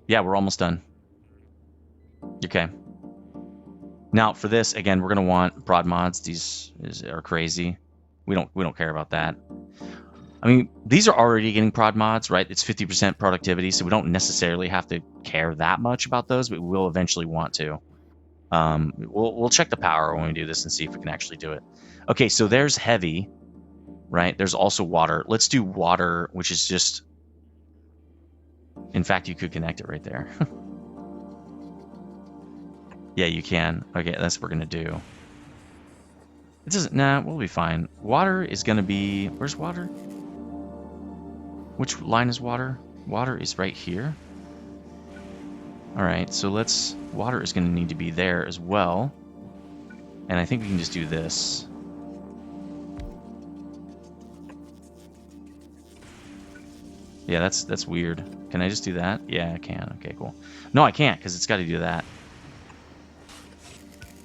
Yeah, we're almost done. Okay. Now for this, again, we're gonna want prod mods. These are crazy. We don't care about that. I mean, these are already getting prod mods, right? It's 50% productivity, so we don't necessarily have to care that much about those, but we will eventually want to. We'll check the power when we do this and see if we can actually do it. Okay, so there's heavy, right? There's also water. Let's do water, which is just... In fact, you could connect it right there. Yeah, you can. Okay, that's what we're going to do. It doesn't... Nah, we'll be fine. Water is going to be... Where's water? Which line is water? Water is right here. Alright, so let's... Water is going to need to be there as well. And I think we can just do this. Yeah, that's weird. Can I just do that? Yeah, I can. Okay, cool. No, I can't, because it's got to do that.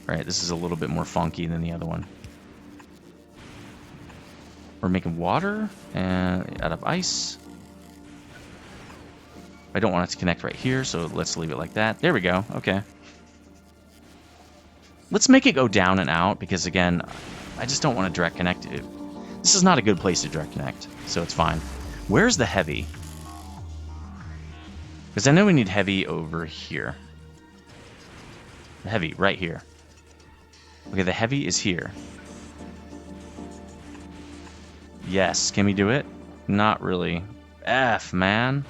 Alright, this is a little bit more funky than the other one. We're making water and out of ice. I don't want it to connect right here, so let's leave it like that. There we go. Okay. Let's make it go down and out, because again, I just don't want to direct connect it. This is not a good place to direct connect, so it's fine. Where's the heavy? Because I know we need heavy over here. The heavy, right here. Okay, the heavy is here. Yes, can we do it? Not really. F, man.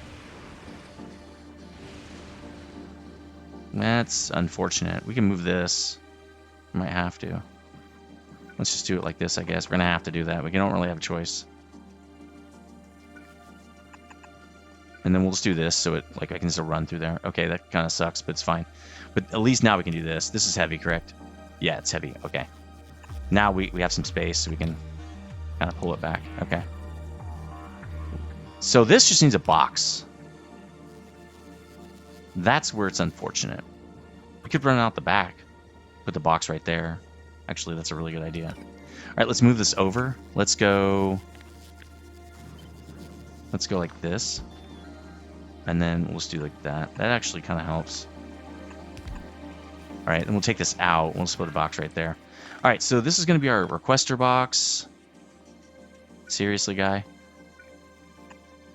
That's unfortunate. We can move this. Might have to. Let's just do it like this, I guess. We're going to have to do that. We don't really have a choice. And then we'll just do this so it, like, I can just run through there. Okay, that kind of sucks, but it's fine. But at least now we can do this. This is heavy, correct? Yeah, it's heavy. Okay. Now we have some space, so we can kind of pull it back. Okay. So this just needs a box. That's where it's unfortunate. We could run out the back. Put the box right there. Actually, that's a really good idea. All right, let's move this over. Let's go like this. And then we'll just do like that. That actually kind of helps. All right, then we'll take this out. We'll just put a box right there. All right, so this is going to be our requester box. Seriously, guy?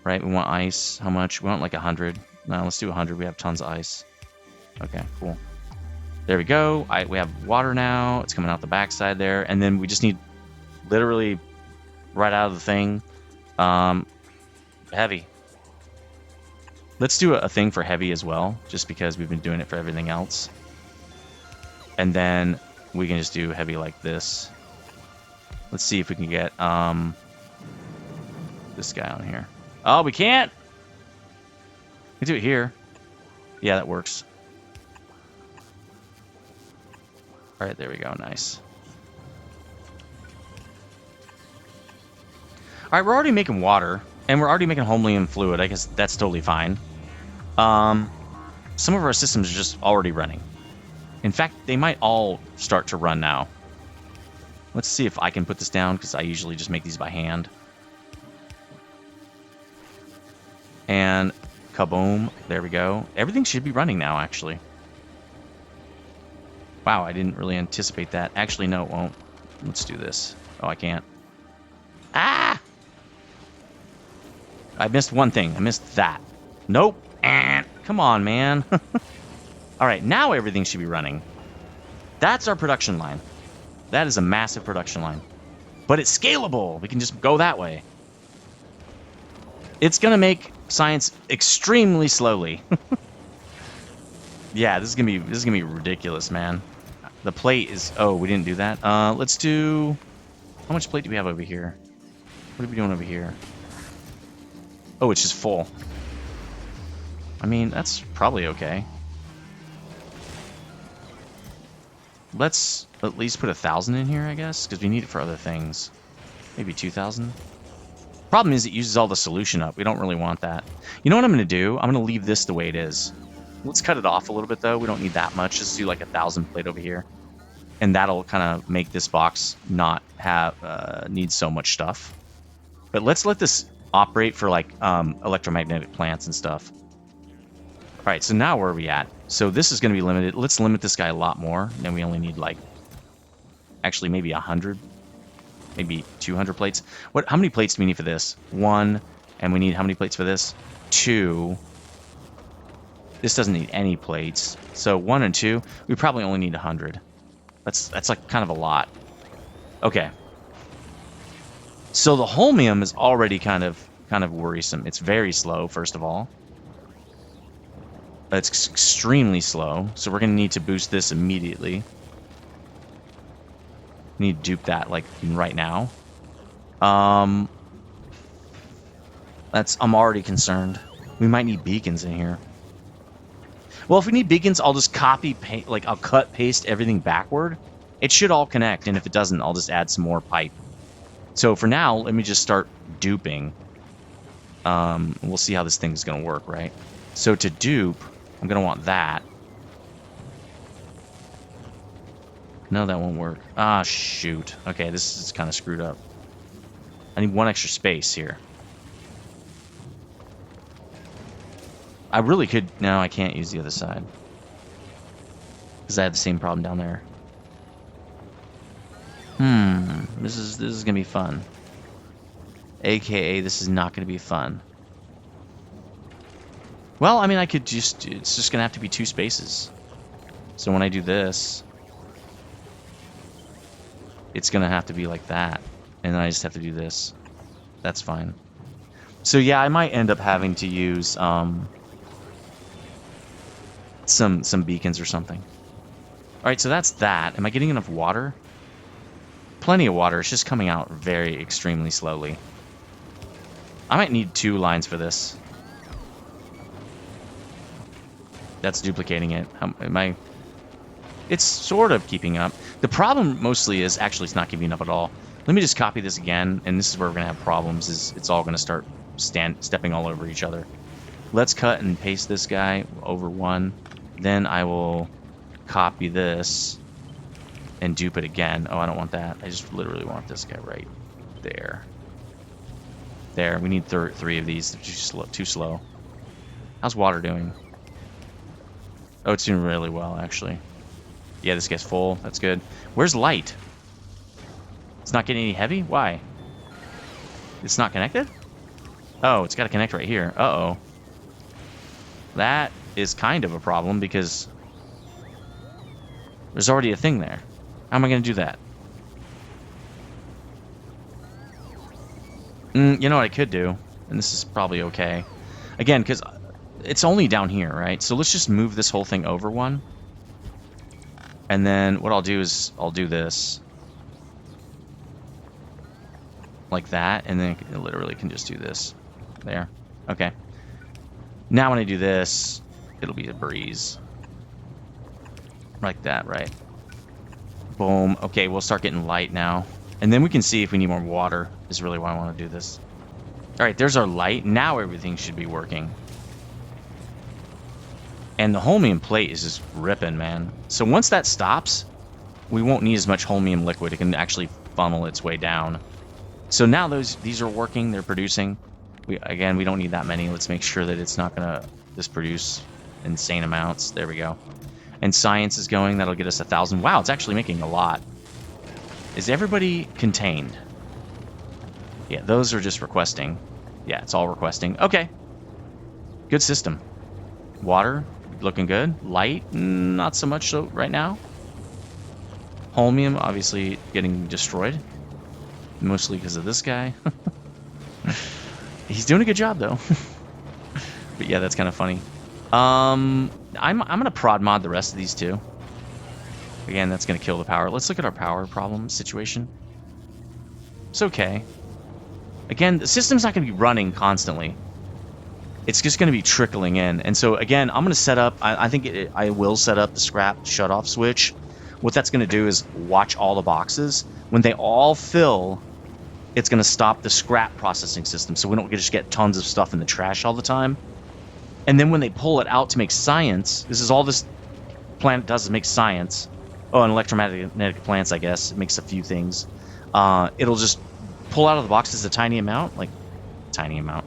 Right, we want ice. How much? We want like 100. No, let's do 100. We have tons of ice. Okay, cool. There we go. We have water now. It's coming out the backside there. And then we just need literally right out of the thing. Heavy. Let's do a thing for heavy as well, just because we've been doing it for everything else. And then we can just do heavy like this. Let's see if we can get this guy on here. Oh, we can't. We can do it here. Yeah, that works. All right, there we go. Nice. All right, we're already making water, and we're already making homeland fluid. I guess that's totally fine. Some of our systems are just already running. In fact, they might all start to run now. Let's see if I can put this down, because I usually just make these by hand. And kaboom. There we go. Everything should be running now, actually. Wow, I didn't really anticipate that. Actually, no, it won't. Let's do this. Oh, I can't. Ah! I missed one thing. I missed that. Nope. Come on, man. All right, now everything should be running. That's our production line. That is a massive production line. But it's scalable. We can just go that way. It's going to make science extremely slowly. Yeah, this is gonna be ridiculous, man. The plate is... Oh, we didn't do that. Let's do... How much plate do we have over here? What are we doing over here? Oh, it's just full. I mean, that's probably okay. Let's at least put 1,000 in here, I guess, because we need it for other things. Maybe 2,000. Problem is, it uses all the solution up. We don't really want that. You know what I'm going to do? I'm going to leave this the way it is. Let's cut it off a little bit, though. We don't need that much. Just do like 1,000 plate over here. And that'll kind of make this box not have need so much stuff. But let's let this operate for like electromagnetic plants and stuff. All right, so now where are we at? So this is going to be limited. Let's limit this guy a lot more. Then we only need like, actually maybe 100, maybe 200 plates. How many plates do we need for this? 1, and we need how many plates for this? 2. This doesn't need any plates. So 1 and 2, we probably only need 100. That's like kind of a lot. Okay. So the holmium is already kind of worrisome. It's very slow, first of all. It's extremely slow, so we're going to need to boost this immediately. We need to dupe that, like, right now. I'm already concerned. We might need beacons in here. Well, if we need beacons, I'll just copy, like, I'll cut, paste everything backward. It should all connect, and if it doesn't, I'll just add some more pipe. So for now, let me just start duping. We'll see how this thing's going to work, right? So to dupe, I'm going to want that. No, that won't work. Ah, shoot. Okay, this is kind of screwed up. I need 1 extra space here. I really could... No, I can't use the other side. Because I had the same problem down there. This is going to be fun. AKA, this is not going to be fun. Well, I mean, I could just... It's just going to have to be 2 spaces. So when I do this... It's going to have to be like that. And then I just have to do this. That's fine. So yeah, I might end up having to use some beacons or something. Alright, so that's that. Am I getting enough water? Plenty of water. It's just coming out very extremely slowly. I might need 2 lines for this. That's duplicating it. Am I... It's sort of keeping up. The problem mostly is actually it's not keeping up at all. Let me just copy this again, and this is where we're going to have problems, is it's all going to start stepping all over each other. Let's cut and paste this guy over 1. Then I will copy this and dupe it again. Oh, I don't want that. I just literally want this guy right there. There. We need 3 of these. They're too slow. How's water doing? Oh, it's doing really well, actually. Yeah, this guy's full. That's good. Where's light? It's not getting any heavy? Why? It's not connected? Oh, it's got to connect right here. Uh-oh. That is kind of a problem because there's already a thing there. How am I going to do that? You know what I could do? And this is probably okay. Again, because it's only down here, right? So let's just move this whole thing over 1. And then what I'll do is I'll do this. Like that, and then it literally can just do this. There. Okay. Now when I do this, it'll be a breeze. Like that, right? Boom. Okay, we'll start getting light now. And then we can see if we need more water, is really why I want to do this. Alright, there's our light. Now everything should be working. And the holmium plate is just ripping, man. So once that stops, we won't need as much holmium liquid. It can actually funnel its way down. So now these are working. They're producing. Again, we don't need that many. Let's make sure that it's not going to just produce insane amounts. There we go. And science is going. That'll get us 1,000. Wow, it's actually making a lot. Is everybody contained? Yeah, those are just requesting. Yeah, it's all requesting. Okay. Good system. Water, looking good. Light, not so much so right now. Holmium, obviously getting destroyed. Mostly because of this guy. He's doing a good job, though. But yeah, that's kind of funny. I'm going to prod mod the rest of these two. Again, that's going to kill the power. Let's look at our power problem situation. It's okay. Again, the system's not going to be running constantly. It's just going to be trickling in. And so, again, I'm going to set up... I think I will set up the scrap shut-off switch. What that's going to do is watch all the boxes. When they all fill, it's going to stop the scrap processing system. So we don't just get tons of stuff in the trash all the time. And then when they pull it out to make science... This is all this planet does is make science. Oh, and electromagnetic plants, I guess. It makes a few things. It'll just pull out of the boxes a tiny amount. Like, a tiny amount.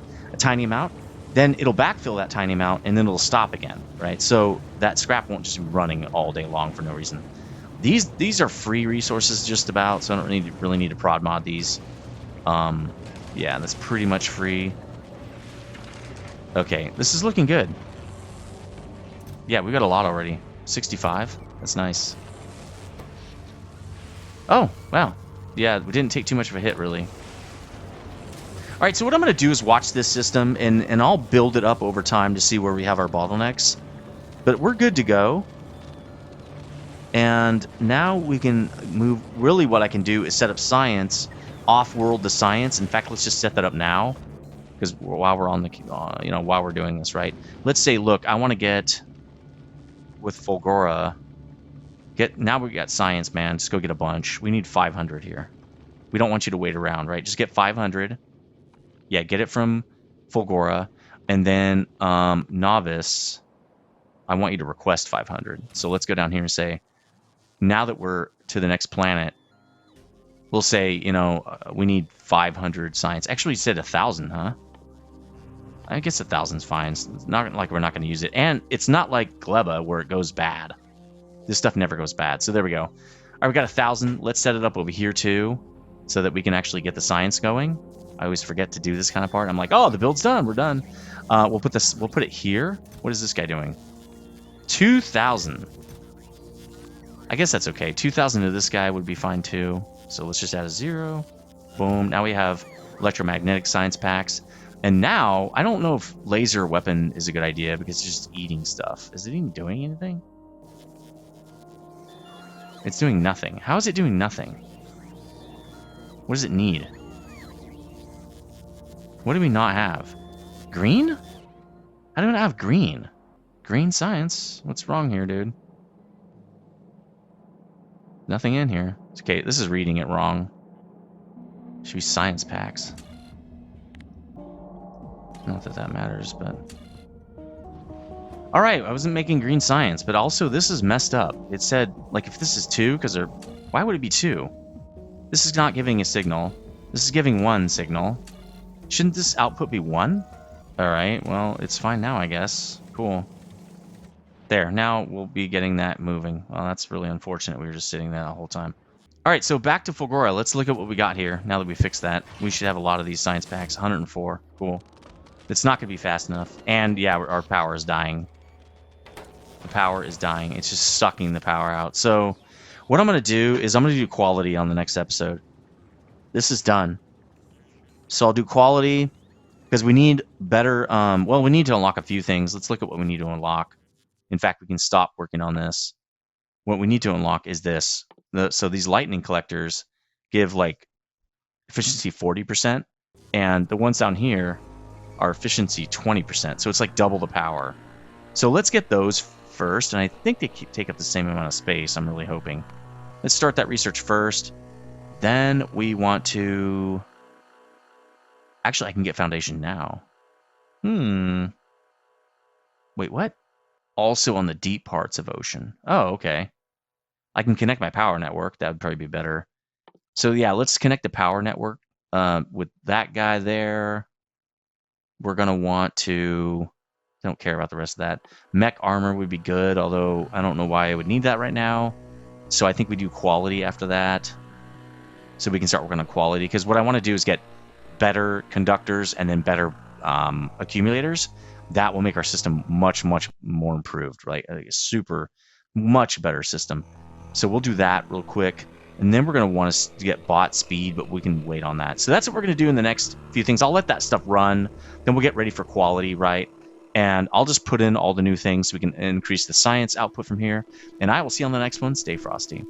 Then it'll backfill that tiny amount, and then it'll stop again, right? So that scrap won't just be running all day long for no reason. These are free resources just about, so I don't really need to prod mod these. Yeah, that's pretty much free. Okay, this is looking good. Yeah, we got a lot already. 65. That's nice. Oh, wow. Yeah, we didn't take too much of a hit, really. All right, so what I'm going to do is watch this system, and I'll build it up over time to see where we have our bottlenecks. But we're good to go. And now we can move... Really, what I can do is set up science, off-world the science. In fact, let's just set that up now. Because while we're on the... while we're doing this, right? Let's say, look, I want to get... With Fulgora... Now we got science, man. Just go get a bunch. We need 500 here. We don't want you to wait around, right? Just get 500. Yeah, get it from Fulgora. And then Novice, I want you to request 500. So let's go down here and say, now that we're to the next planet, we'll say, we need 500 science. Actually, you said 1,000, huh? I guess 1,000's fine. It's not like we're not going to use it. And it's not like Gleba where it goes bad. This stuff never goes bad. So there we go. All right, we got 1,000. Let's set it up over here too, so that we can actually get the science going. I always forget to do this kind of part. I'm like, oh, the build's done. We're done. We'll put it here. What is this guy doing? 2,000. I guess that's okay. 2,000 to this guy would be fine too. So let's just add a 0. Boom. Now we have electromagnetic science packs. And now, I don't know if laser weapon is a good idea because it's just eating stuff. Is it even doing anything? It's doing nothing. How is it doing nothing? What does it need? What do we not have? Green? How do we not have green? Green science? What's wrong here, dude? Nothing in here. Okay, this is reading it wrong. Should be science packs. Not that that matters, but... Alright, I wasn't making green science, but also this is messed up. It said, like, if this is 2, because they're... Why would it be 2? This is not giving a signal. This is giving 1 signal. Shouldn't this output be 1? Alright, well, it's fine now, I guess. Cool. There, now we'll be getting that moving. Well, that's really unfortunate. We were just sitting there the whole time. Alright, so back to Fulgora. Let's look at what we got here, now that we fixed that. We should have a lot of these science packs. 104. Cool. It's not going to be fast enough. And, yeah, our power is dying. The power is dying. It's just sucking the power out. So what I'm going to do is I'm going to do quality on the next episode. This is done. So I'll do quality because we need better... well, we need to unlock a few things. Let's look at what we need to unlock. In fact, we can stop working on this. what we need to unlock is this. So these lightning collectors give like efficiency 40%, and the ones down here are efficiency 20%. So it's like double the power. So let's get those first, and I think they take up the same amount of space. I'm really hoping. Let's start that research first. Then we want to... Actually, I can get foundation now. Wait, what? Also on the deep parts of ocean. Oh, okay. I can connect my power network. That would probably be better. So yeah, let's connect the power network with that guy there. We're going to want to... Don't care about the rest of that. Mech armor would be good, although I don't know why I would need that right now. So I think we do quality after that. So we can start working on quality. Because what I want to do is get better conductors and then better accumulators. That will make our system much, much more improved, right? A super, much better system. So we'll do that real quick. And then we're going to want to get bot speed, but we can wait on that. So that's what we're going to do in the next few things. I'll let that stuff run. Then we'll get ready for quality, right? And I'll just put in all the new things so we can increase the science output from here. And I will see you on the next one. Stay frosty.